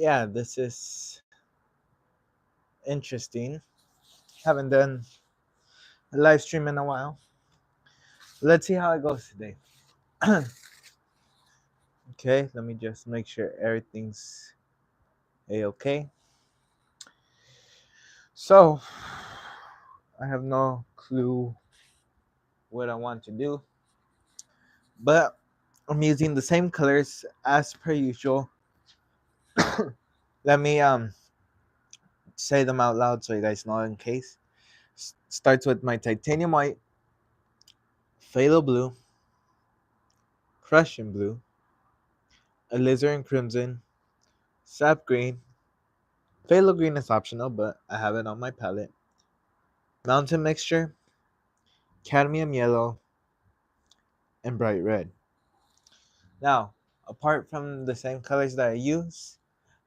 yeah, this is interesting. Haven't done a live stream in a while. Let's see how it goes today. Okay, let me just make sure everything's a-okay. So, I have no clue what I want to do, but I'm using the same colors as per usual. Let me say them out loud so you guys know in case. Starts with my titanium white, phthalo blue, Prussian blue, alizarin crimson, sap green. Phthalo green is optional, but I have it on my palette. Mountain mixture, cadmium yellow, and bright red. Now, apart from the same colors that I use,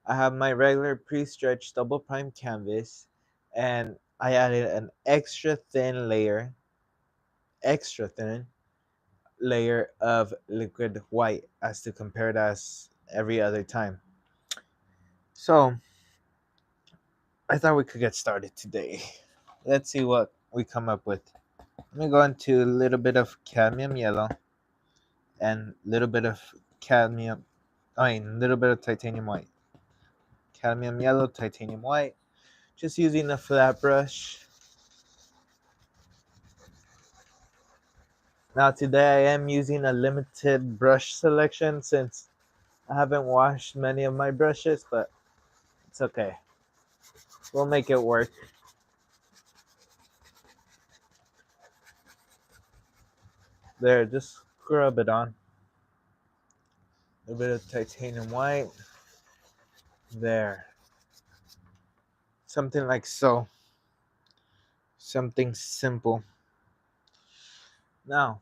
I have my regular pre-stretched double prime canvas, and I added an extra thin layer of liquid white as to compare it as every other time. So I thought we could get started today. Let's see what we come up with. Let me go into a little bit of cadmium yellow and a little bit of a little bit of titanium white. Cadmium yellow, titanium white. Just using a flat brush. Now today I am using a limited brush selection since I haven't washed many of my brushes, but it's okay. We'll make it work. There, just scrub it on. A little bit of titanium white. There. Something like so. Something simple. Now,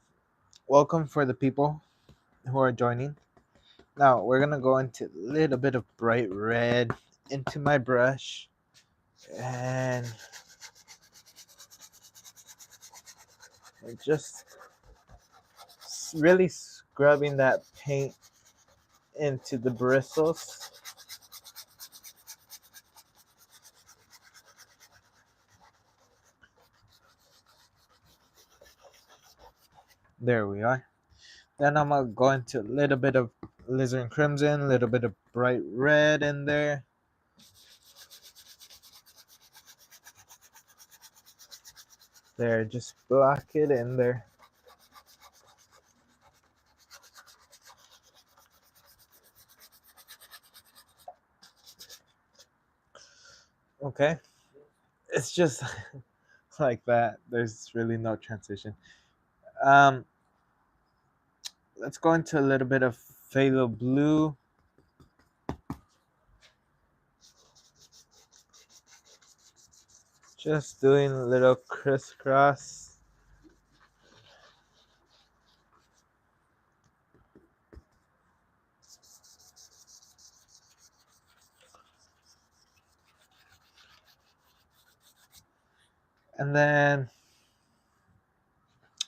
welcome for the people who are joining. Now, we're going to go into a little bit of bright red into my brush. And just really scrubbing that paint into the bristles. There we are. Then I'm gonna go into a little bit of alizarin crimson, a little bit of bright red in there. There, just block it in there. Okay, it's just like that. There's really no transition. Um, let's go into a little bit of phthalo blue. Just doing a little crisscross. And then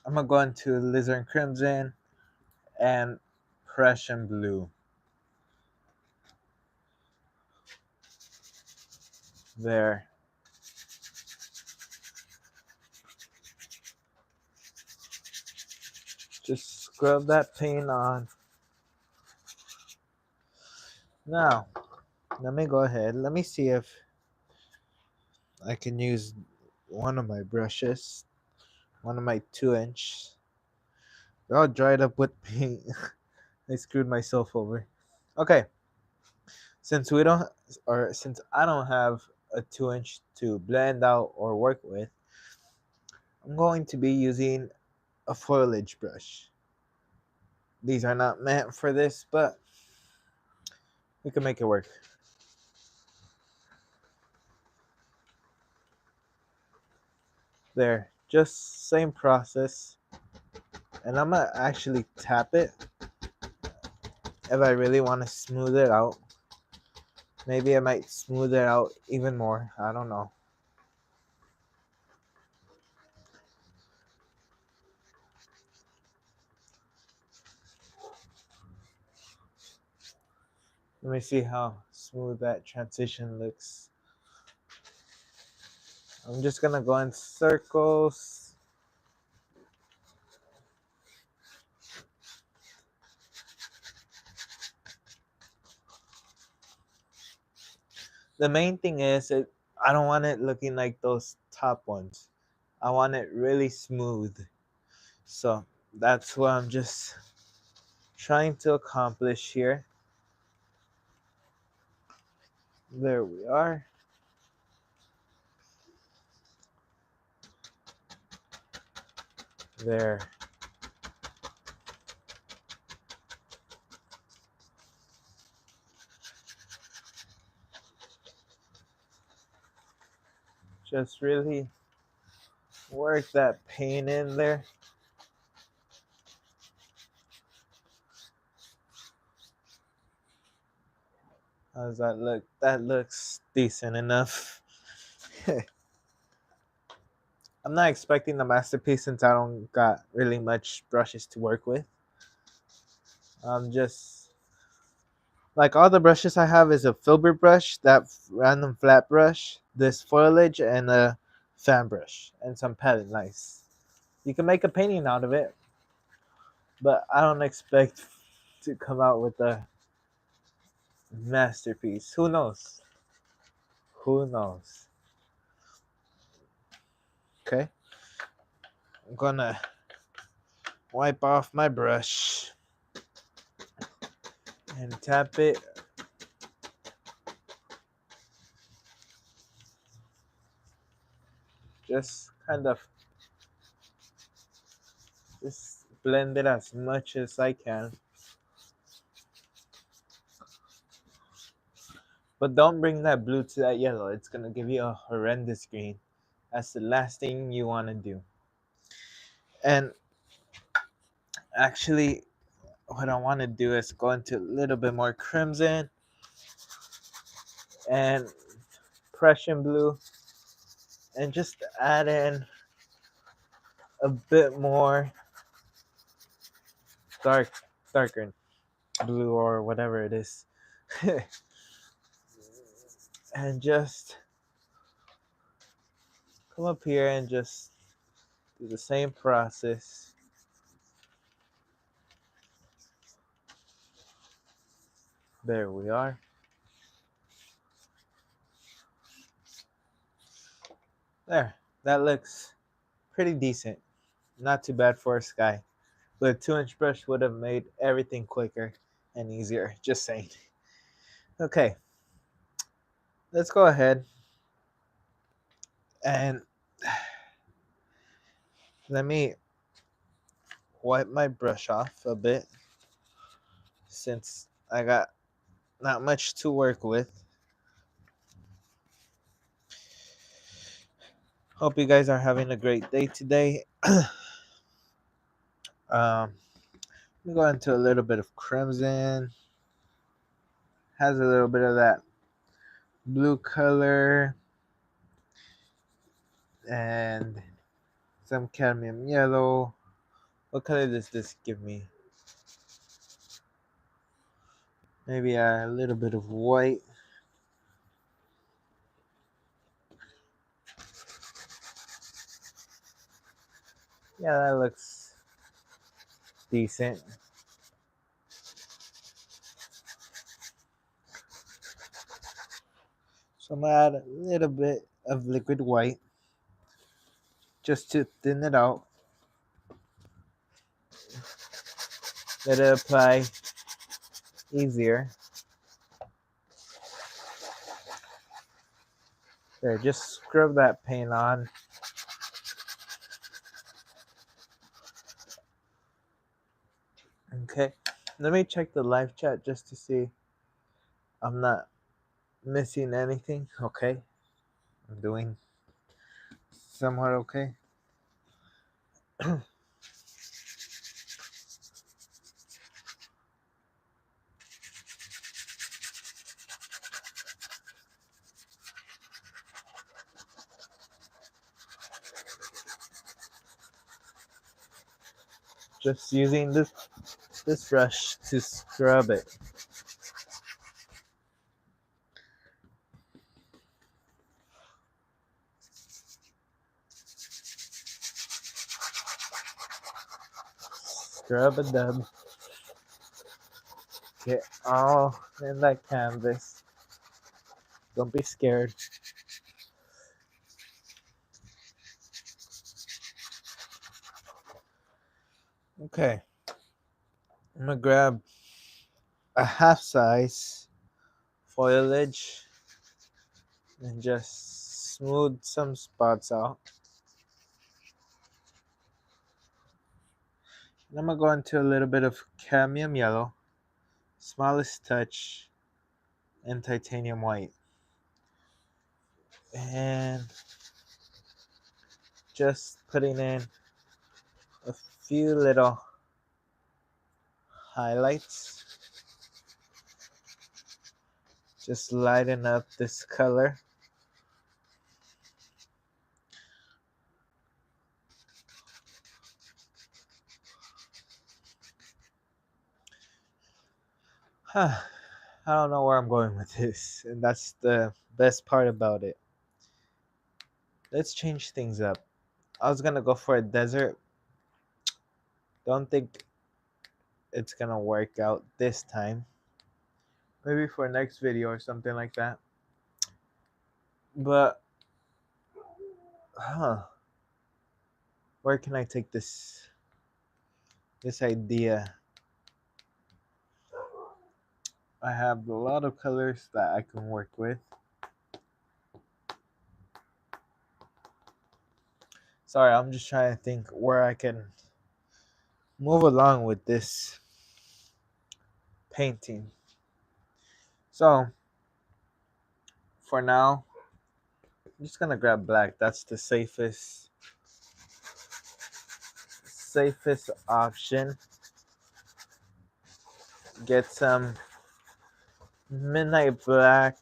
I'm gonna go into alizarin crimson and Prussian blue. There. Just scrub that paint on. Now, let me go ahead. Let me see if I can use one of my brushes, one of my 2-inch. They're all dried up with paint. I screwed myself over. Okay, since we don't, or since I don't have a 2-inch to blend out or work with, I'm going to be using a foliage brush. These are not meant for this, but we can make it work. There, just same process. And I'm gonna actually tap it if I really want to smooth it out. Maybe I might smooth it out even more. I don't know. Let me see how smooth that transition looks. I'm just gonna go in circles. The main thing is I don't want it looking like those top ones. I want it really smooth. So that's what I'm just trying to accomplish here. There we are. There. Just really work that paint in there. How does that look? That looks decent enough. I'm not expecting a masterpiece since I don't got really much brushes to work with. I'm just like all the brushes I have is a filbert brush, that random flat brush, this foliage, and a fan brush, and some palette knives. You can make a painting out of it, but I don't expect to come out with a masterpiece. Who knows? Who knows? Okay, I'm gonna wipe off my brush and tap it. Just kind of just blend it as much as I can. But don't bring that blue to that yellow. It's gonna give you a horrendous green. That's the last thing you want to do. And actually, what I want to do is go into a little bit more crimson and Prussian blue, and just add in a bit more darker blue or whatever it is. And just come up here and just do the same process. There we are. There, that looks pretty decent. Not too bad for a sky. But a 2-inch brush would have made everything quicker and easier. Just saying. Okay, let's go ahead and let me wipe my brush off a bit since I got not much to work with. Hope you guys are having a great day today. Let me go into a little bit of crimson. Has a little bit of that blue color and some cadmium yellow. What color does this give me? Maybe a little bit of white. Yeah, that looks decent. So I'm gonna add a little bit of liquid white just to thin it out. Let it apply easier. There, just scrub that paint on. Okay, let me check the live chat just to see I'm not missing anything. Okay, I'm doing somewhat okay. Just using this brush to scrub it. Scrub a dub. Get all in that canvas. Don't be scared. Okay. I'm gonna grab a half size foliage and just smooth some spots out. And I'm gonna go into a little bit of cadmium yellow, smallest touch, and titanium white. And just putting in a few little highlights. Just lighten up this color. I don't know where I'm going with this, and that's the best part about it. Let's change things up. I was gonna go for a desert. Don't think it's gonna work out this time. Maybe for next video or something like that. But where can I take this idea? I have a lot of colors that I can work with. Sorry, I'm just trying to think where I can move along with this painting. So for now, I'm just gonna grab black. That's the safest option. Get some midnight black.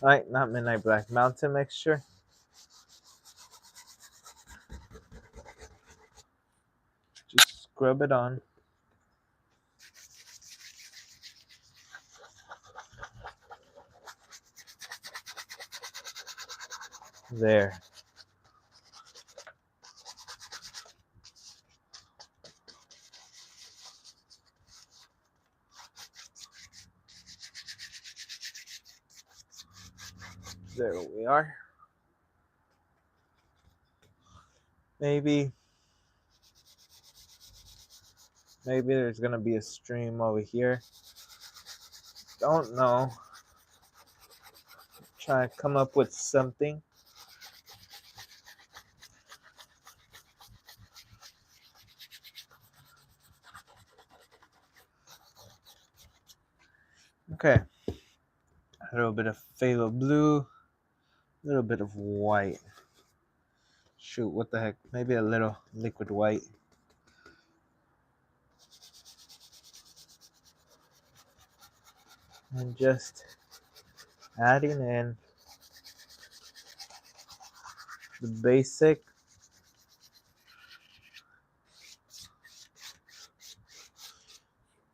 Right, not midnight black, mountain mixture. Just scrub it on. There. There we are. Maybe there's gonna be a stream over here. Don't know. Try to come up with something. Okay. A little bit of phthalo blue. A little bit of white. Shoot, what the heck? Maybe a little liquid white. And just adding in the basic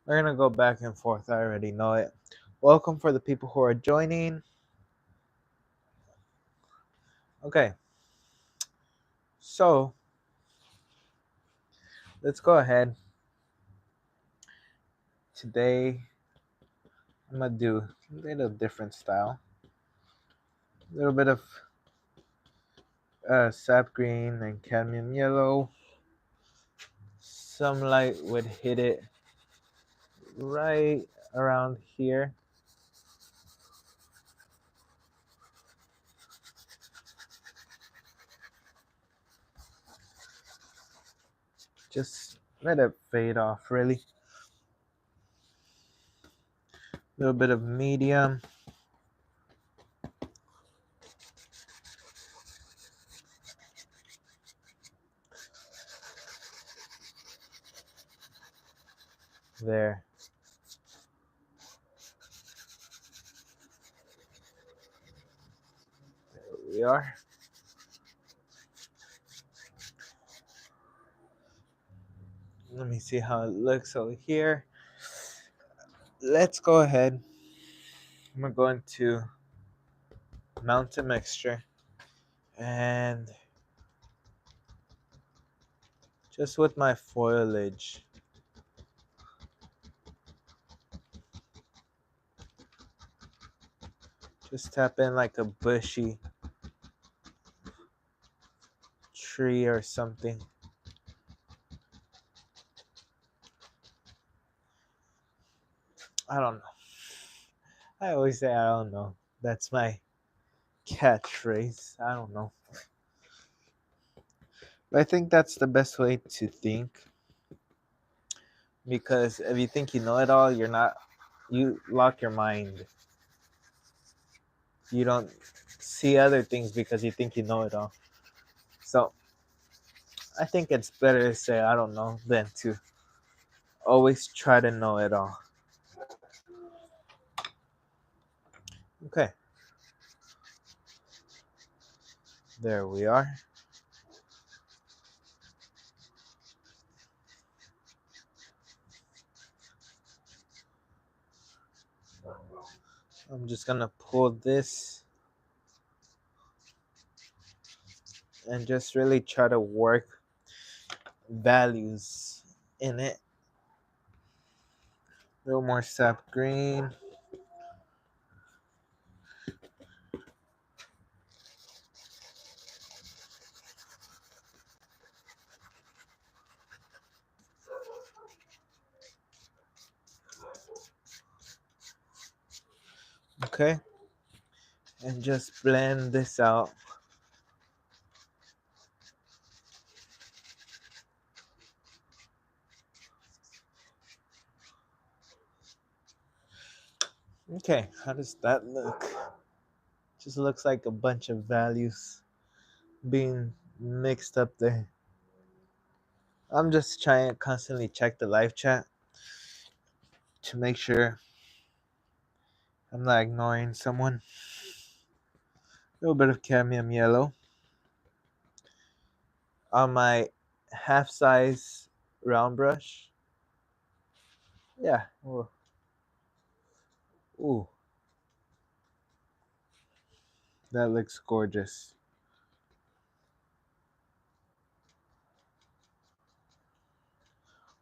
we're gonna go back and forth. I already know it. Welcome for the people who are joining. Okay, so let's go ahead. Today I'm gonna do a little different style. A little bit of sap green and cadmium yellow. Some light would hit it right around here. Just let it fade off, really. A little bit of medium. There. There we are. Let me see how it looks over here. Let's go ahead. I'm going to mountain mixture and Just with my foliage. Just tap in like a bushy tree or something. I don't know. I always say I don't know. That's my catchphrase. I don't know. But I think that's the best way to think. Because if you think you know it all, you're not, you lock your mind. You don't see other things because you think you know it all. So I think it's better to say I don't know than to always try to know it all. Okay, there we are. I'm just gonna pull this and just really try to work values in it. A little more sap green. Okay, and just blend this out. Okay, how does that look? Just looks like a bunch of values being mixed up there. I'm just trying to constantly check the live chat to make sure I'm not ignoring someone. A little bit of cadmium yellow on my half size round brush. Yeah. Ooh, that looks gorgeous.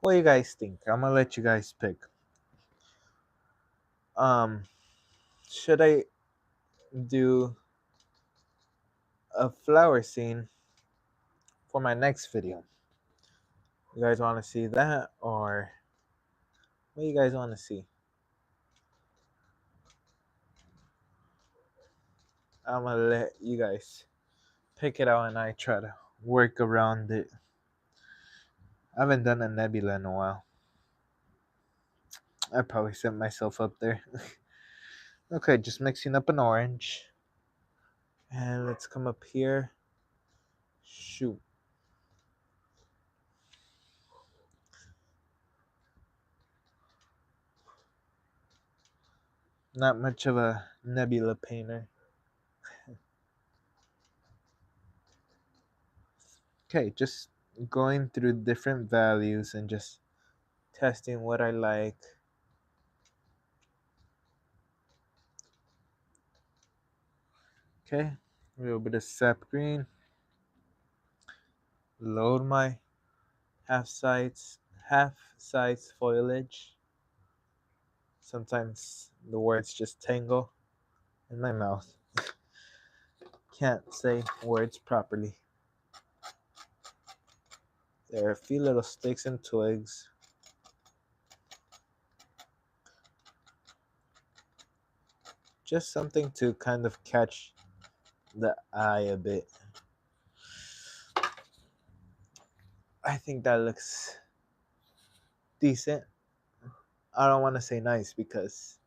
What do you guys think? I'm gonna let you guys pick. Um, should I do a flower scene for my next video? You guys want to see that, or what do you guys want to see? I'm gonna let you guys pick it out, and I try to work around it. I haven't done a nebula in a while. I probably set myself up there. Okay, just mixing up an orange. And let's come up here. Shoot. Not much of a nebula painter. Okay, just going through different values and just testing what I like. Okay, a little bit of sap green. Load my half size foliage. Sometimes the words just tangle in my mouth. Can't say words properly. There are a few little sticks and twigs. Just something to kind of catch the eye a bit. I think that looks decent. I don't want to say nice because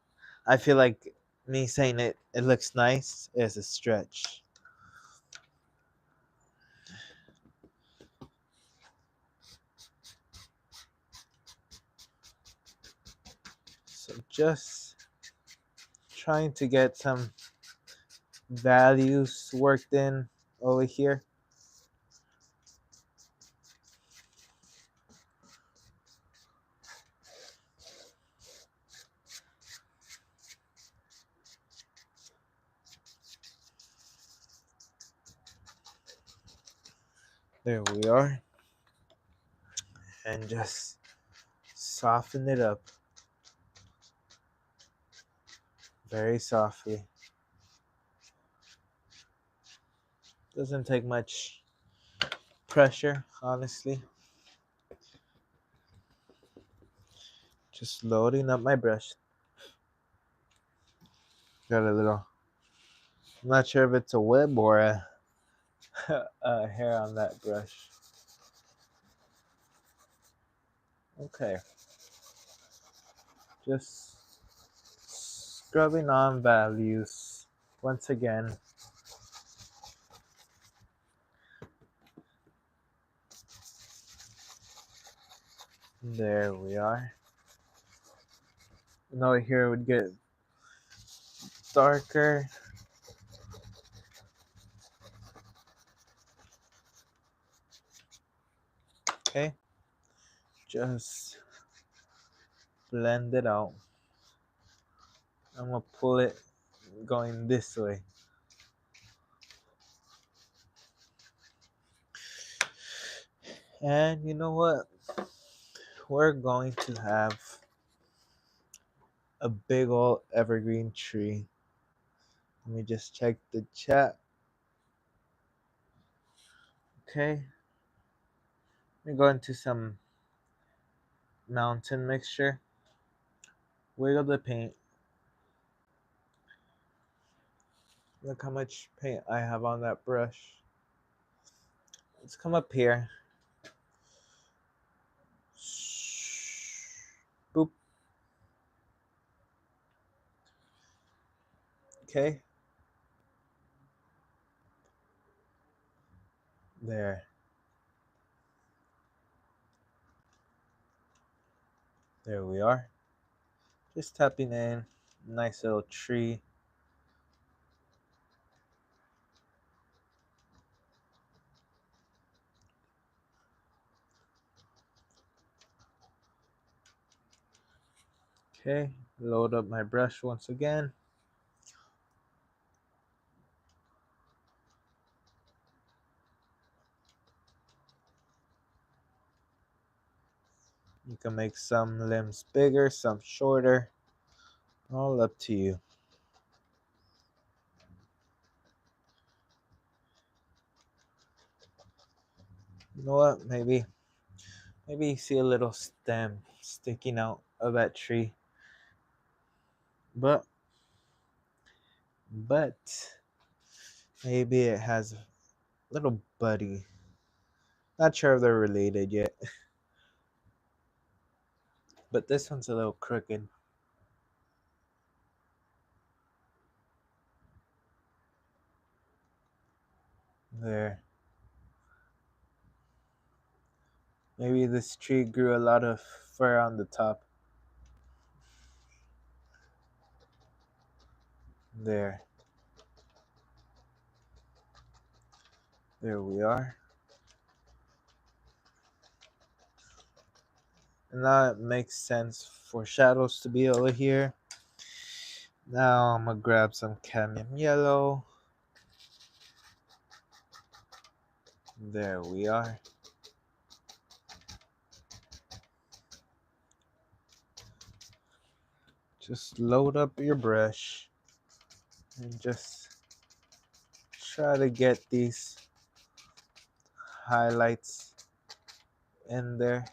I feel like me saying it looks nice is a stretch. So just trying to get some values worked in over here. There we are. and just soften it up very softly. Doesn't take much pressure, honestly. Just loading up my brush. Got a little, I'm not sure if it's a web or a hair on that brush. Okay. Just scrubbing on values once again. There we are. Now here it would get darker. Okay. Just blend it out. I'm gonna pull it going this way. And you know what? We're going to have a big old evergreen tree. Let me just check the chat. Okay. Let me go into some mountain mixture. Wiggle the paint. Look how much paint I have on that brush. Let's come up here. Boop. Okay. There. There we are. Just tapping in. Nice little tree. Okay. Load up my brush once again. You can make some limbs bigger, some shorter. All up to you. You know what? Maybe you see a little stem sticking out of that tree. But maybe it has a little buddy. Not sure if they're related yet. But this one's a little crooked. There. Maybe this tree grew a lot of fur on the top. There. There we are. And now it makes sense for shadows to be over here. Now I'm gonna grab some cadmium yellow. There we are. Just load up your brush and just try to get these highlights in there.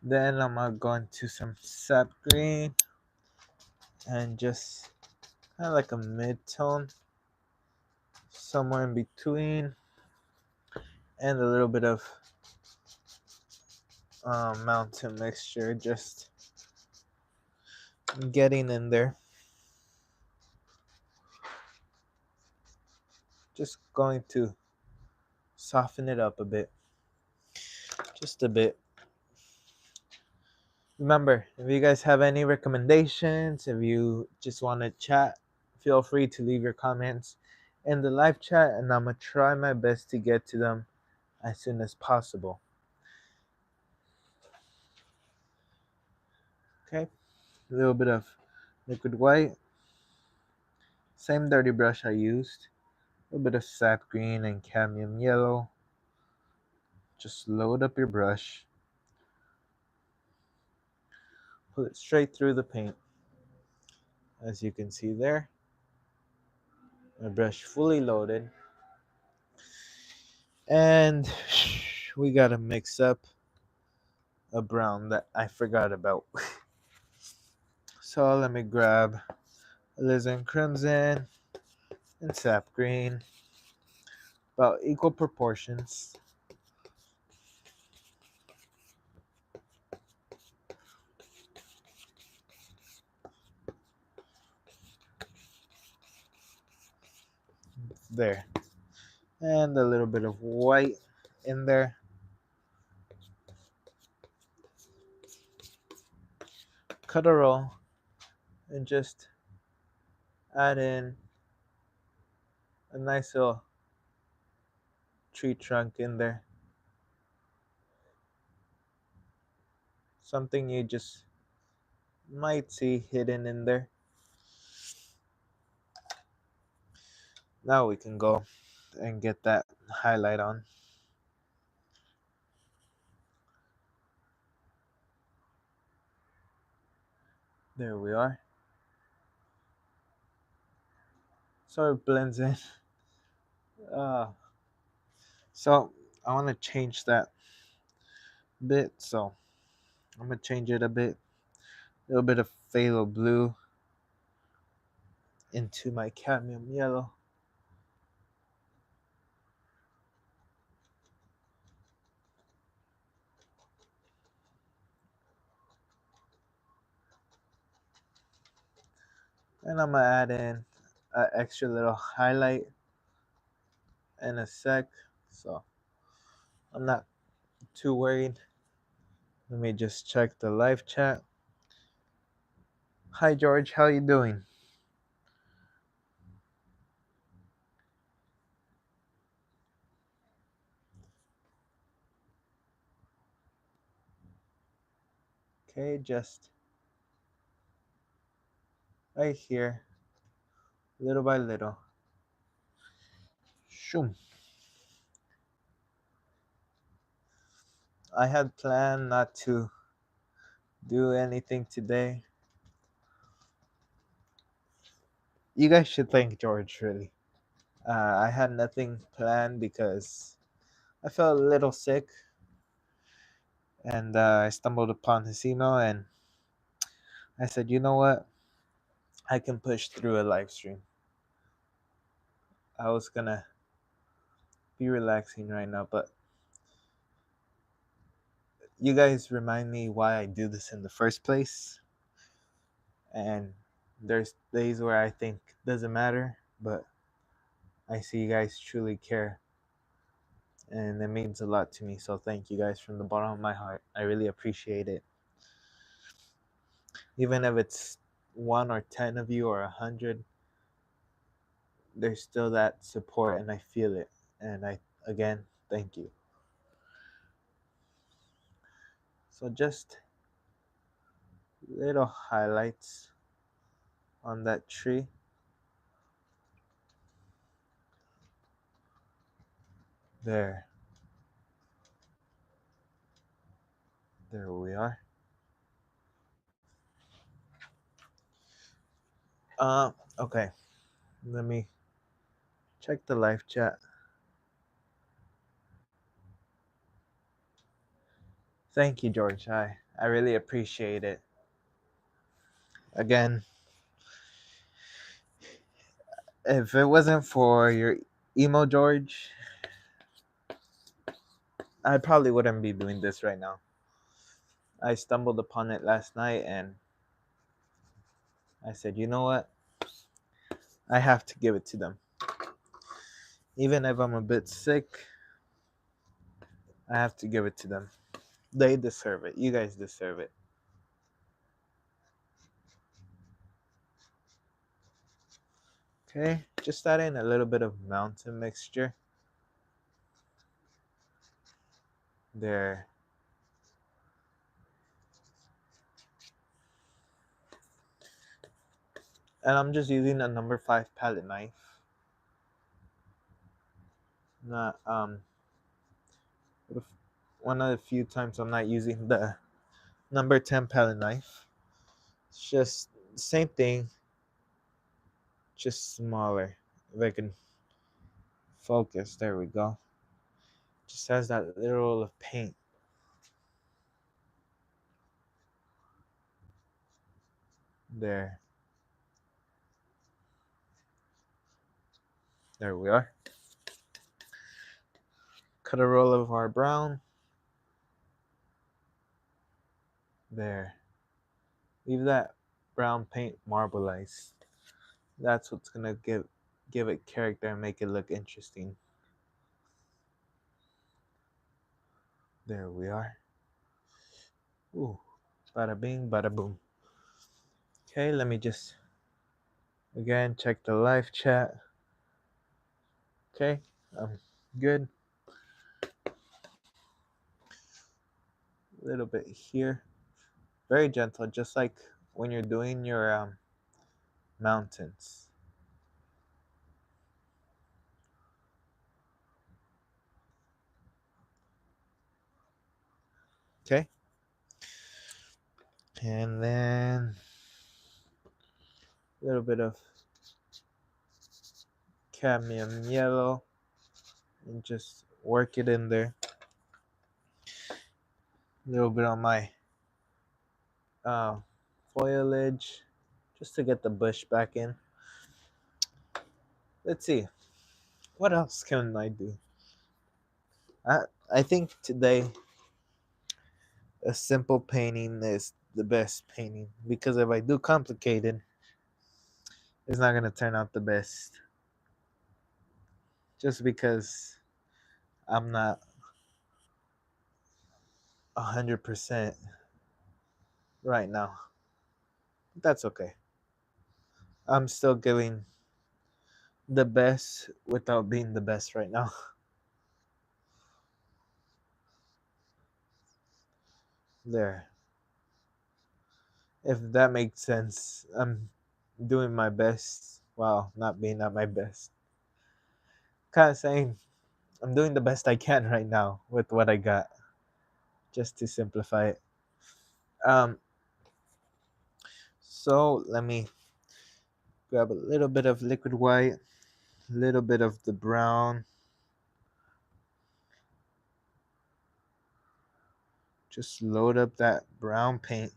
Then I'm gonna go into some sap green and just kind of like a mid-tone, somewhere in between, and a little bit of mountain mixture, just getting in there. Just going to soften it up a bit, just a bit. Remember, if you guys have any recommendations, if you just want to chat, feel free to leave your comments in the live chat, and I'm gonna try my best to get to them as soon as possible. Okay, a little bit of liquid white, Same dirty brush I used. A little bit of sap green and cadmium yellow. Just load up your brush. Pull it straight through the paint. As you can see there, my brush fully loaded. And we gotta mix up a brown that I forgot about. So let me grab alizarin crimson and sap green, about equal proportions. There. And a little bit of white in there. Cut a roll and just add in a nice little tree trunk in there. Something you just might see hidden in there. Now we can go and get that highlight on. There we are. So it blends in. Uh, so I want to change that bit. So I'm going to change it a bit. A little bit of phthalo blue into my cadmium yellow. And I'm going to add in an extra little highlight in a sec. So I'm not too worried. Let me just check the live chat. Hi George, how you doing? Okay, just right here, little by little. Shoom. I had planned not to do anything today. You guys should thank George, really. I had nothing planned because I felt a little sick, and I stumbled upon his email, and I said, you know what? I can push through a live stream. I was gonna be relaxing right now, but you guys remind me why I do this in the first place. And there's days where I think doesn't matter, but I see you guys truly care, and it means a lot to me. So thank you guys from the bottom of my heart. I really appreciate it. Even if it's 1 or 10 of you or 100, there's still that support, and I feel it. And I again thank you. So just little highlights on that tree. There. There we are. Okay. Let me check the live chat. Thank you, George. I really appreciate it. Again, if it wasn't for your emo George, I probably wouldn't be doing this right now. I stumbled upon it last night and I said, you know what? I have to give it to them. Even if I'm a bit sick, I have to give it to them. They deserve it. You guys deserve it. Okay, just add in a little bit of mountain mixture. There. And I'm just using a number 5 palette knife. Not one of the few times I'm not using the number 10 palette knife. It's just same thing, just smaller. If I can focus, there we go. Just has that little roll of paint. There. There we are. Cut a roll of our brown. There. Leave that brown paint marbleized. That's what's gonna give it character and make it look interesting. There we are. Ooh. Bada bing, bada boom. Okay, let me just again check the live chat. Okay, I'm good. A little bit here. Very gentle, just like when you're doing your mountains. Okay, and then a little bit of cadmium yellow and just work it in there. A little bit on my uh, foliage just to get the bush back in. Let's see, what else can I do? I, I think today a simple painting is the best painting because if I do complicated, it's not going to turn out the best. Just because I'm not 100% right now. That's okay. I'm still giving the best without being the best right now. There. If that makes sense, I'm doing my best while not being at my best. Kind of saying I'm doing the best I can right now with what I got, just to simplify it. Um, so let me grab a little bit of liquid white, a little bit of the brown. Just load up that brown paint.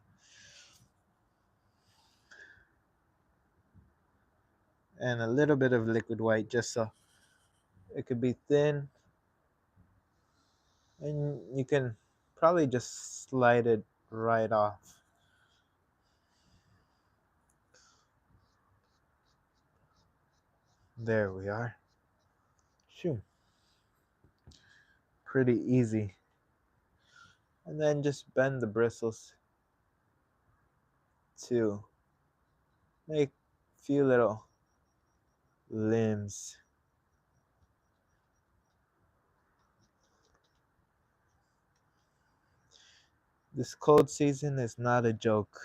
And a little bit of liquid white just so it could be thin. And you can probably just slide it right off. There we are. Shoo. Pretty easy. And then just bend the bristles to make a few little limbs. This cold season is not a joke.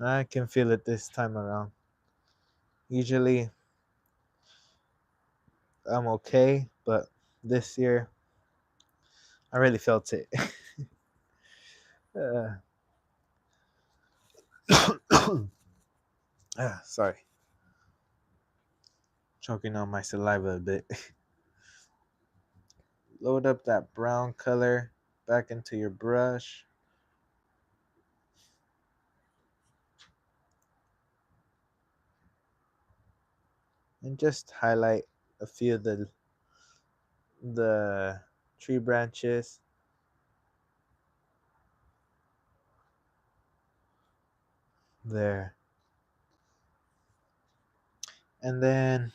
I can feel it this time around. Usually I'm okay, but this year I really felt it. uh, sorry. Choking on my saliva a bit. Load up that brown color back into your brush. And just highlight a few of the tree branches. There. And then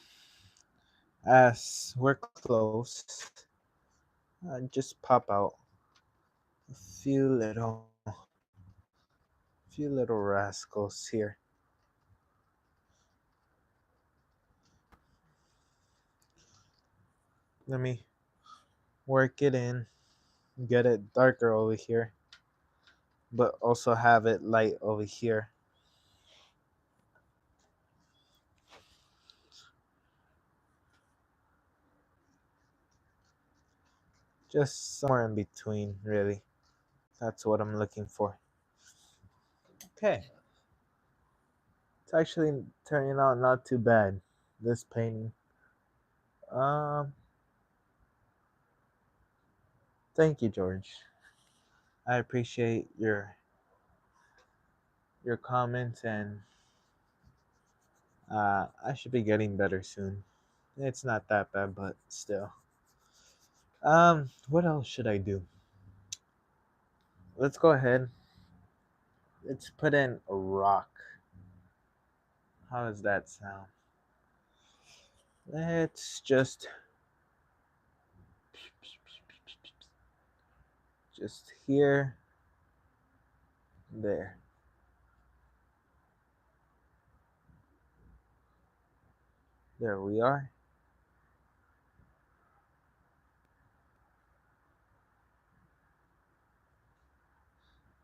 as we're close, just pop out a few little rascals here. Let me work it in, get it darker over here, but also have it light over here. Just somewhere in between, really. That's what I'm looking for. Okay. It's actually turning out not too bad. This painting. Um, Thank you, George. I appreciate your comments, and I should be getting better soon. It's not that bad, but still. What else should I do? Let's go ahead. Let's put in a rock. How does that sound? Let's just here, there. There we are.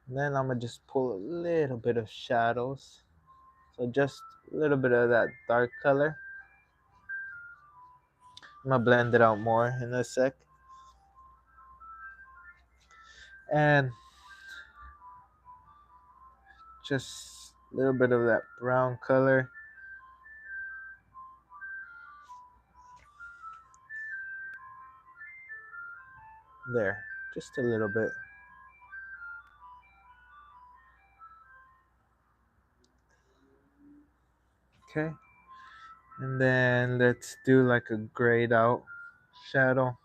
And then I'm gonna just pull a little bit of shadows. So just a little bit of that dark color. I'm gonna blend it out more in a sec. And just a little bit of that brown color. There, just a little bit. Okay. And then let's do like a grayed out shadow.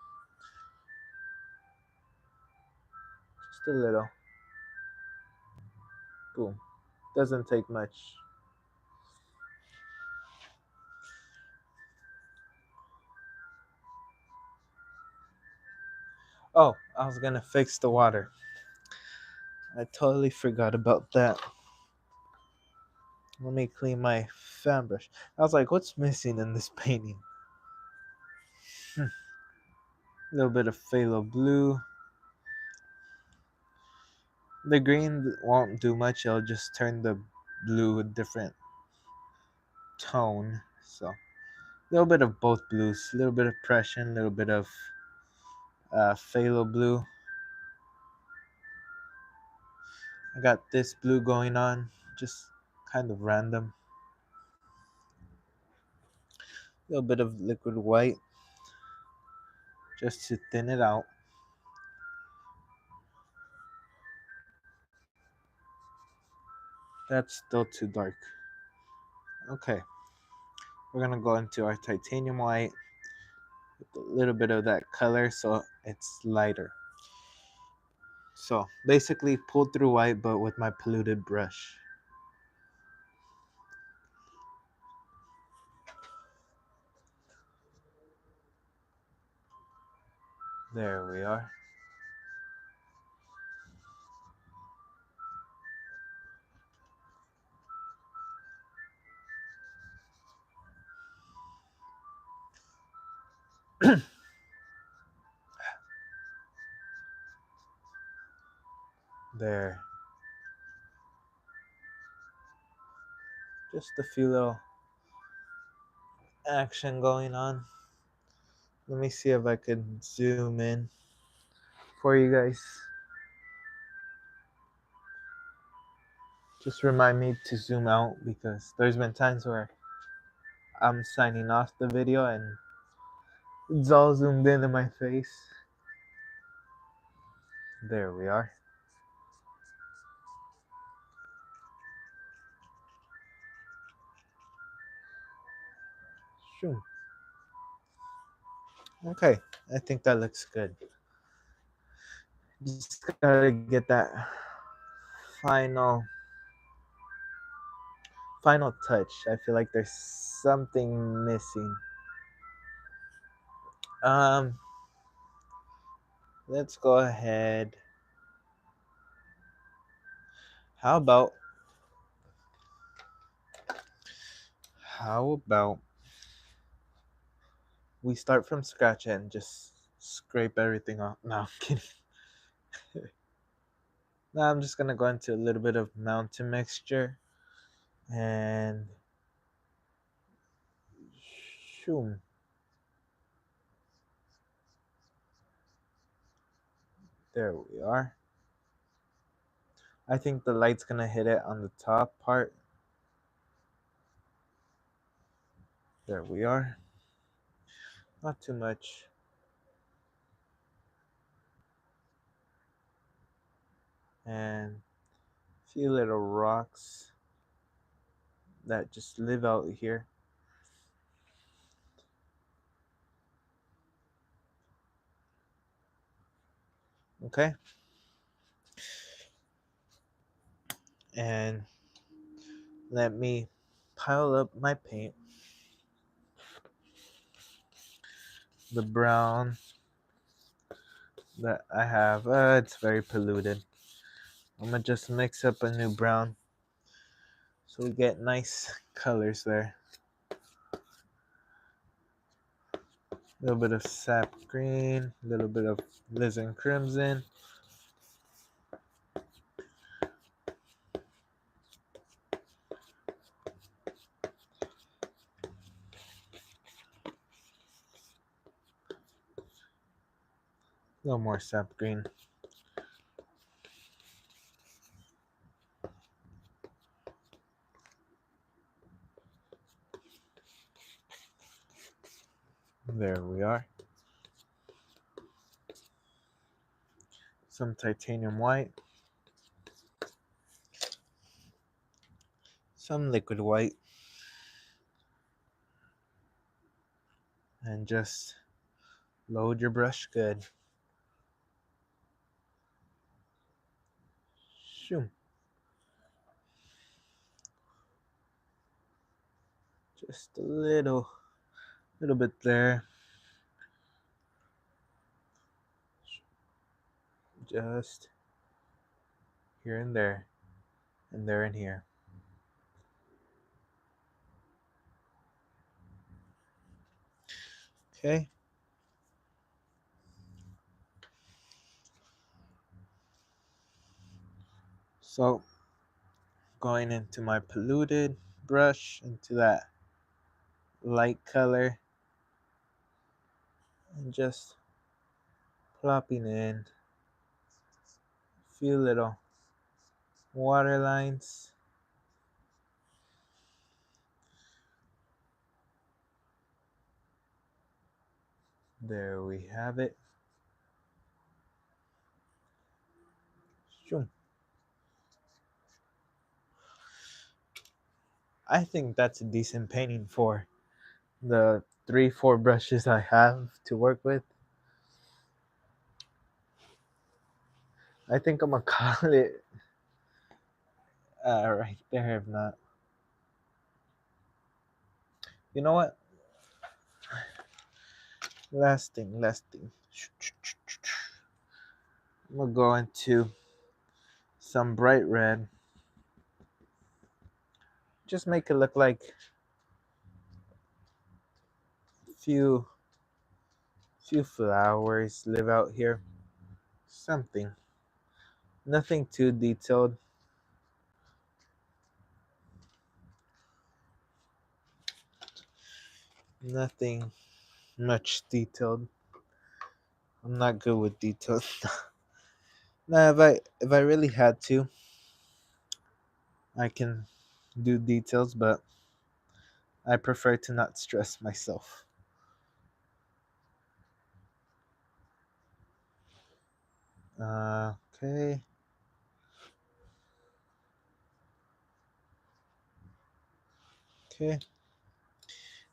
Just a little. Boom. Doesn't take much. Oh, I was gonna fix the water. I totally forgot about that. Let me clean my fan brush. I was like, what's missing in this painting? A little bit of phthalo blue. The green won't do much. It'll just turn the blue a different tone. So a little bit of both blues. A little bit of Prussian, a little bit of phthalo blue. I got this blue going on. Just kind of random. A little bit of liquid white. Just to thin it out. That's still too dark. Okay. We're gonna go into our titanium white with a little bit of that color so it's lighter. So basically pull through white but with my polluted brush. There we are. There. Just a few little action going on. Let me see if I can zoom in for you guys. Just remind me to zoom out because there's been times where I'm signing off the video and it's all zoomed into my face. There we are. Shoom. Okay, I think that looks good. Just gotta get that final touch. I feel like there's something missing. Um, let's go ahead. How about we start from scratch and just scrape everything off? No, I'm kidding. Now I'm just gonna go into a little bit of mountain mixture and shoom. There we are. I think the light's gonna hit it on the top part. There we are. Not too much. And a few little rocks that just live out here. Okay. And let me pile up my paint. The brown that I have, it's very polluted. I'm gonna just mix up a new brown so we get nice colors there. A little bit of sap green, a little bit of alizarin crimson. A little more sap green. There we are. Some titanium white. Some liquid white. And just load your brush good. Shoo. Just a little bit there. Just here and there. And there and here. Okay. So going into my polluted brush, into that light color, and just plopping in a few little water lines. There we have it. Shoo. I think that's a decent painting for the 3-4 brushes I have to work with. I think I'm gonna call it right there. If not, you know what? Last thing. I'm gonna go into some bright red. Just make it look like few flowers live out here. Something. Nothing too detailed. Nothing much detailed. I'm not good with details. Nah, if I really had to, I can do details, but I prefer to not stress myself. Okay. Okay.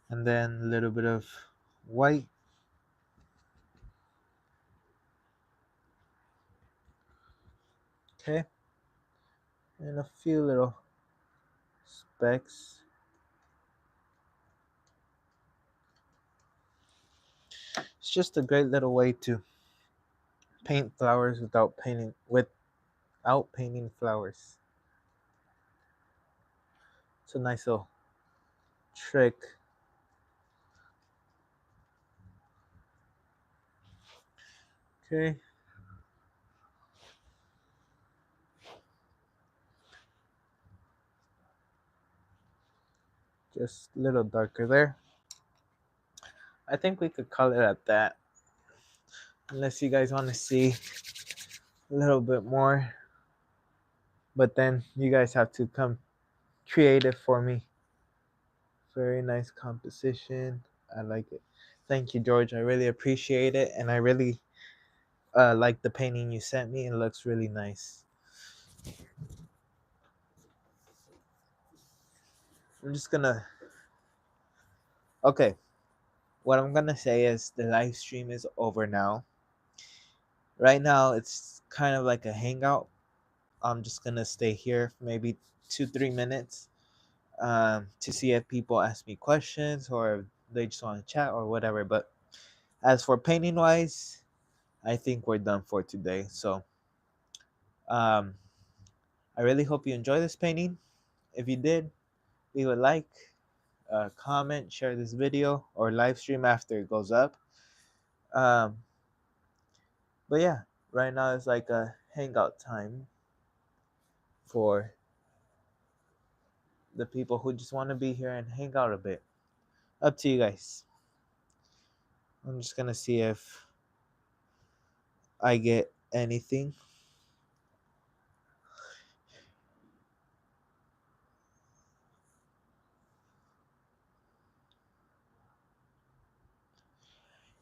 And then a little bit of white. Okay. And a few little specks. It's just a great little way to paint flowers without painting flowers. It's a nice little trick. Okay. Just a little darker there. I think we could call it at that. Unless you guys want to see a little bit more, but then you guys have to come creative for me. Very nice composition. I like it. Thank you, George. I really appreciate it, and I really like the painting you sent me. It looks really nice. I'm just gonna. Okay, what I'm gonna say is the live stream is over now. Right now, it's kind of like a hangout. I'm just gonna stay here for maybe 2 3 minutes to see if people ask me questions or if they just want to chat or whatever. But as for painting wise, I think we're done for today. So um, I really hope you enjoy this painting. If you did, leave a like, comment, share this video, or live stream after it goes up. Um, but yeah, right now it's like a hangout time for the people who just want to be here and hang out a bit. Up to you guys. I'm just gonna see if I get anything.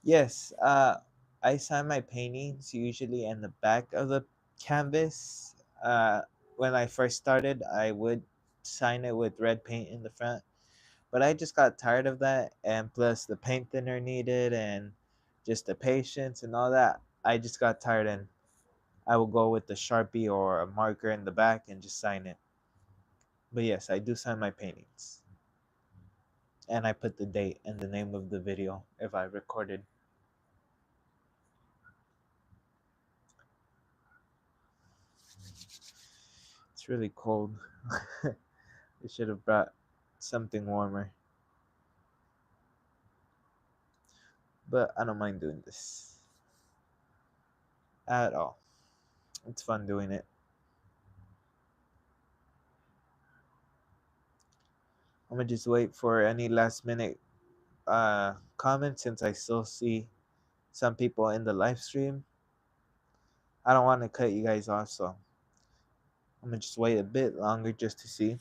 Yes, I sign my paintings usually in the back of the canvas. When I first started, I would sign it with red paint in the front, but I just got tired of that, and plus the paint thinner needed, and just the patience and all that. I just got tired, and I will go with the Sharpie or a marker in the back and just sign it. But yes, I do sign my paintings, and I put the date and the name of the video if I recorded. It's really cold. I should have brought something warmer, but I don't mind doing this at all. It's fun doing it. I'm gonna just wait for any last minute comments since I still see some people in the live stream. I don't want to cut you guys off, so I'm gonna just wait a bit longer just to see.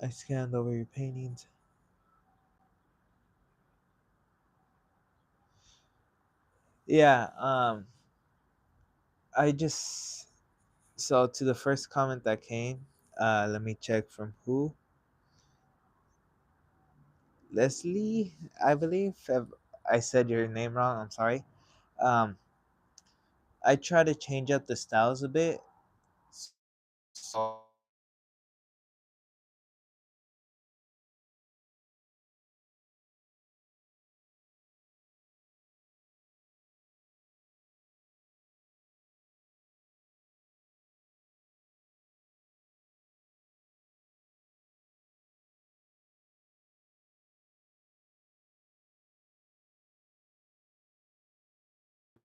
I scanned over your paintings. Yeah, I just so to the first comment that came, let me check from who. Leslie, I believe. If I said your name wrong, I'm sorry. Um, I try to change up the styles a bit. So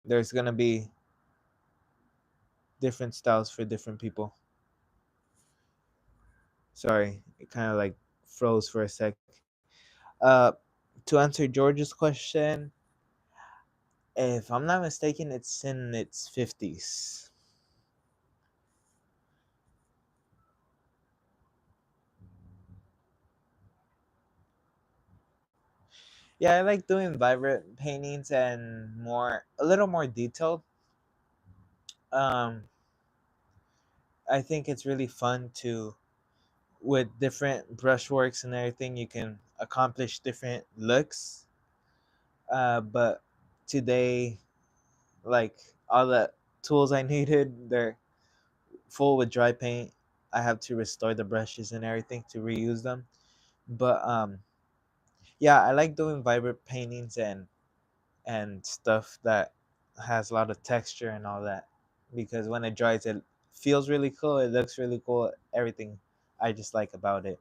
there's gonna be different styles for different people. Sorry, it kind of like froze for a sec. Uh, to answer George's question, if I'm not mistaken, it's in its 50s. Yeah, I like doing vibrant paintings and a little more detailed. Um, I think it's really fun to, with different brushworks and everything, you can accomplish different looks. But today, like all the tools I needed, they're full with dry paint. I have to restore the brushes and everything to reuse them. But yeah, I like doing vibrant paintings and stuff that has a lot of texture and all that because when it dries, it feels really cool. It looks really cool. Everything I just like about it.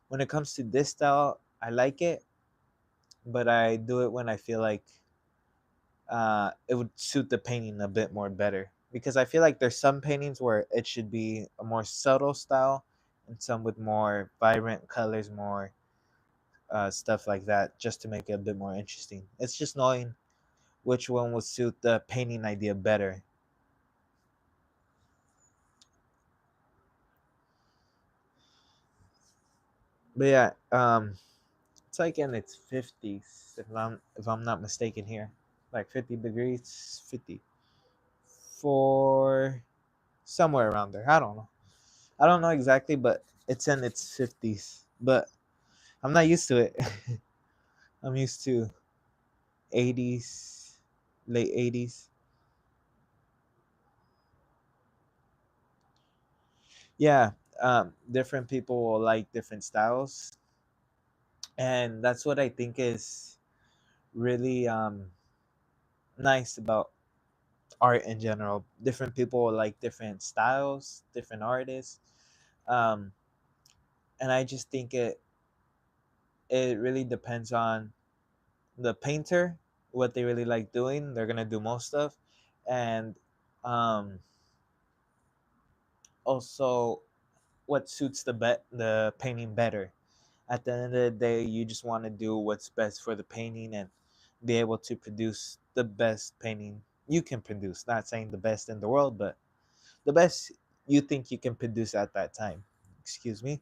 When it comes to this style, I like it, but I do it when I feel like it would suit the painting a bit more better because I feel like there's some paintings where it should be a more subtle style and some with more vibrant colors, more stuff like that, just to make it a bit more interesting. It's just knowing which one would suit the painting idea better. But yeah, it's like in its 50s, if I'm not mistaken here, like 50 degrees, 54, somewhere around there. I don't know. I don't know exactly, but it's in its 50s. But I'm not used to it. I'm used to 80s, late 80s. Yeah, different people will like different styles, and that's what I think is really nice about art in general. Different people will like different styles, different artists, um, and I just think it really depends on the painter, what they really like doing. They're gonna do most of, and um, also what suits the painting better. At the end of the day, you just want to do what's best for the painting and be able to produce the best painting you can produce. Not saying the best in the world, but the best you think you can produce at that time. Excuse me.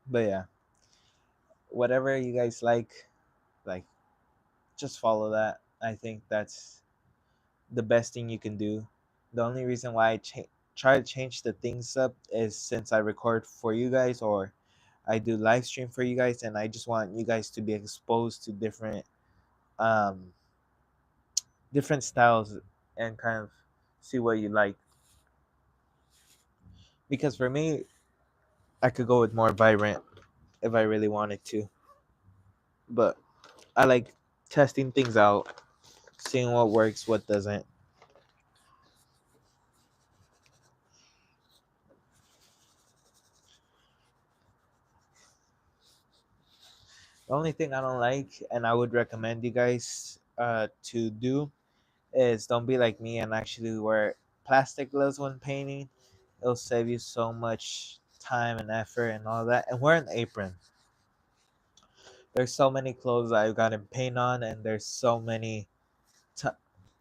But yeah, whatever you guys like just follow that. I think that's the best thing you can do. The only reason why try to change the things up is since I record for you guys, or I do live stream for you guys, and I just want you guys to be exposed to um different styles and kind of see what you like. Because for me, I could go with more vibrant if I really wanted to, but I like testing things out, seeing what works, what doesn't. The only thing I don't like, and I would recommend you guys to do, is don't be like me and actually wear plastic gloves when painting. It'll save you so much time and effort and all that. And wear an apron. There's so many clothes I've gotten paint on, and there's so many. T-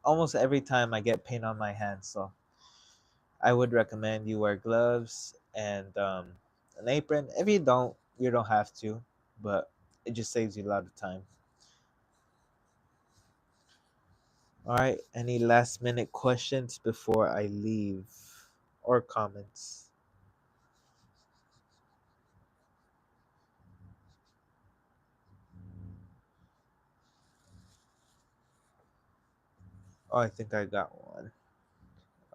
Almost every time I get paint on my hands, so I would recommend you wear gloves and an apron. If you don't, you don't have to, but it just saves you a lot of time. All right. Any last minute questions before I leave, or comments? Oh, I think I got one.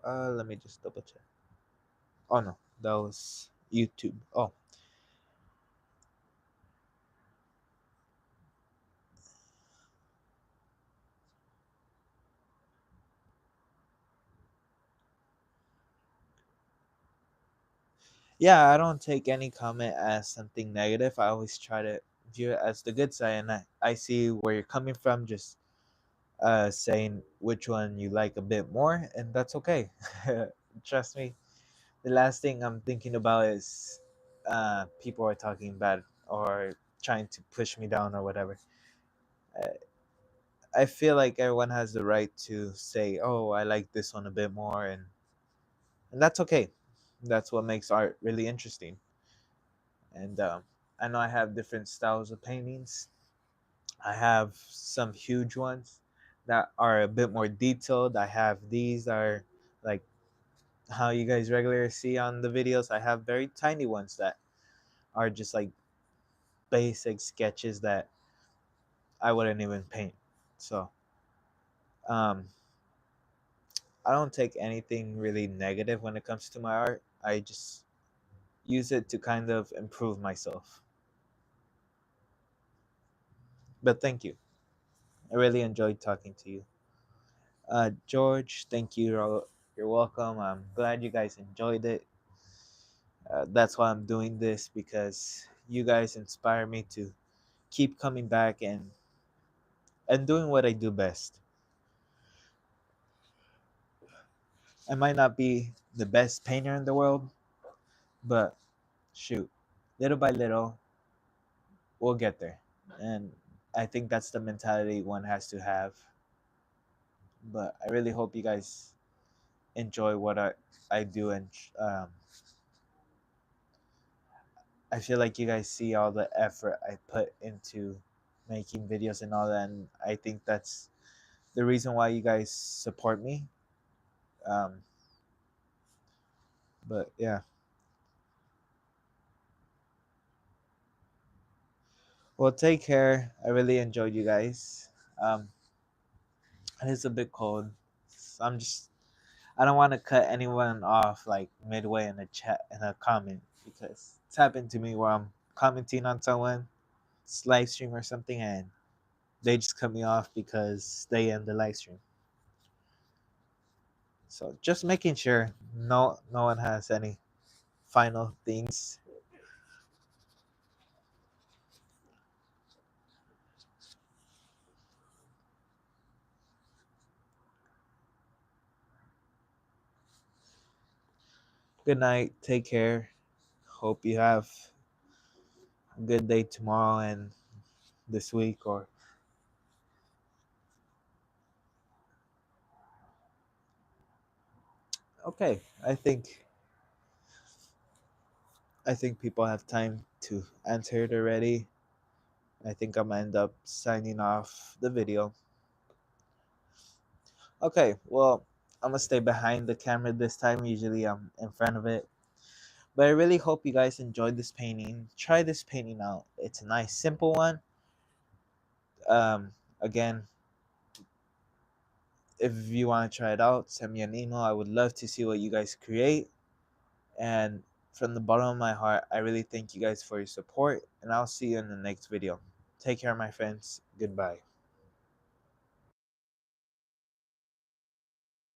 Let me just double check. Oh no, that was YouTube. Oh, yeah. I don't take any comment as something negative. I always try to view it as the good side, and I see where you're coming from. Just saying which one you like a bit more, and that's okay. Trust me. The last thing I'm thinking about is people are talking bad or trying to push me down or whatever. I feel like everyone has the right to say, "Oh, I like this one a bit more," and that's okay. That's what makes art really interesting. And I know I have different styles of paintings. I have some huge ones that are a bit more detailed. I have these that are like how you guys regularly see on the videos. I have very tiny ones that are just like basic sketches that I wouldn't even paint. So um, I don't take anything really negative when it comes to my art. I just use it to kind of improve myself. But thank you. I really enjoyed talking to you. George, thank you. You're welcome. I'm glad you guys enjoyed it. That's why I'm doing this, because you guys inspire me to keep coming back and and doing what I do best. I might not be the best painter in the world, but shoot, little by little, we'll get there. And I think that's the mentality one has to have. But I really hope you guys enjoy what I do, and I feel like you guys see all the effort I put into making videos and all that, and I think that's the reason why you guys support me. Um, but yeah, well, take care. I really enjoyed you guys. Um, and it's a bit cold. So I don't want to cut anyone off like midway in a chat in a comment, because it's happened to me where I'm commenting on someone's live stream or something, and they just cut me off because they end the live stream. So just making sure no one has any final things. Good night. Take care. Hope you have a good day tomorrow and this week. Or okay, I think people have time to answer it already. I think I'm gonna end up signing off the video. Okay, well, I'm gonna stay behind the camera this time. Usually I'm in front of it. But I really hope you guys enjoyed this painting. Try this painting out. It's a nice, simple one. Again, if you want to try it out, send me an email. I would love to see what you guys create. And from the bottom of my heart, I really thank you guys for your support. And I'll see you in the next video. Take care, my friends. Goodbye.